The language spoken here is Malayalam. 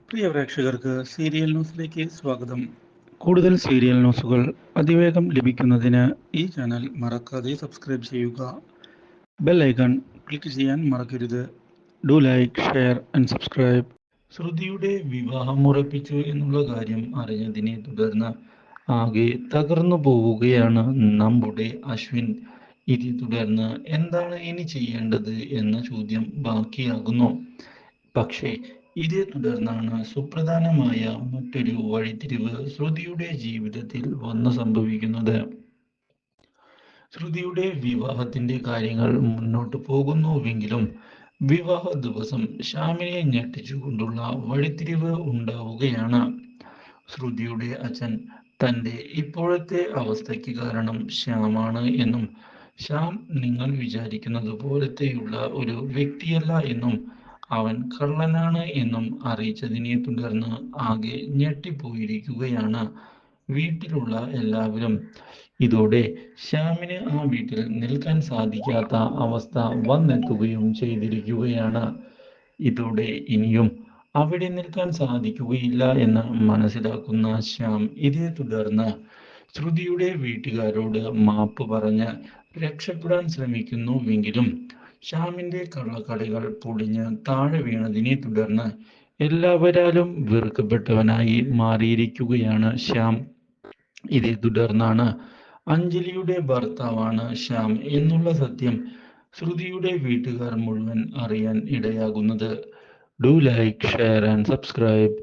പ്രിയ പ്രേക്ഷകർക്ക് സീരിയൽ ന്യൂസിലേക്ക് സ്വാഗതം. കൂടുതൽ സീരിയൽ ന്യൂസുകൾ അതിവേഗം ലഭിക്കുന്നതിന് ഈ ചാനൽ മറക്കാതെ സബ്സ്ക്രൈബ് ചെയ്യുക. ബെൽ ഐക്കൺ ക്ലിക്ക് ചെയ്യാൻ മറക്കരുത്. Do like, share and subscribe. ശ്രുതിയുടെ വിവാഹം ഉറപ്പിച്ചു എന്നുള്ള കാര്യം അറിഞ്ഞതിനെ തുടർന്ന് ആകെ തകർന്നു പോവുകയാണ് നമ്മുടെ അശ്വിൻ. ഇതേ തുടർന്ന് എന്താണ് ഇനി ചെയ്യേണ്ടത് എന്ന ചോദ്യം ബാക്കിയാകുന്നു. പക്ഷേ ഇതേ തുടർന്നാണ് സുപ്രധാനമായ മറ്റൊരു വഴിത്തിരിവ് ശ്രുതിയുടെ ജീവിതത്തിൽ വന്നു സംഭവിക്കുന്നത്. ശ്രുതിയുടെ വിവാഹത്തിന്റെ കാര്യങ്ങൾ മുന്നോട്ട് പോകുന്നുവെങ്കിലും വിവാഹ ദിവസം ശ്യാമിനെ ഞെട്ടിച്ചുകൊണ്ടുള്ള വഴിത്തിരിവ് ഉണ്ടാവുകയാണ്. ശ്രുതിയുടെ അച്ഛൻ തൻ്റെ ഇപ്പോഴത്തെ അവസ്ഥയ്ക്ക് കാരണം ശ്യാമാണ് എന്നും ശ്യാം നിങ്ങൾ വിചാരിക്കുന്നത് പോലത്തെയുള്ള ഒരു വ്യക്തിയല്ല എന്നും അവൻ കള്ളനാണ് എന്നും അറിയിച്ചതിനെ തുടർന്ന് ആകെ ഞെട്ടിപ്പോയിരിക്കുകയാണ് വീട്ടിലുള്ള എല്ലാവരും. ഇതോടെ ശ്യാമിന് ആ വീട്ടിൽ നിൽക്കാൻ സാധിക്കാത്ത അവസ്ഥ വന്നെത്തുകയും ചെയ്തിരിക്കുകയാണ്. ഇതോടെ ഇനിയും അവിടെ നിൽക്കാൻ സാധിക്കുകയില്ല എന്ന് മനസ്സിലാക്കുന്ന ശ്യാം ഇതേ തുടർന്ന് ശ്രുതിയുടെ വീട്ടുകാരോട് മാപ്പ് പറഞ്ഞ് രക്ഷപ്പെടാൻ ശ്രമിക്കുന്നുവെങ്കിലും ശ്യാമിന്റെ കള്ളക്കളികൾ പൊളിഞ്ഞ് താഴെ വീണതിനെ തുടർന്ന് എല്ലാവരാലും വെറുക്കപ്പെട്ടവനായി മാറിയിരിക്കുകയാണ് ശ്യാം. ഇതേ തുടർന്നാണ് അഞ്ജലിയുടെ ഭർത്താവാണ് ശ്യാം എന്നുള്ള സത്യം ശ്രുതിയുടെ വീട്ടുകാർ മുഴുവൻ അറിയാൻ ഇടയാകുന്നത്. Do like, share and subscribe.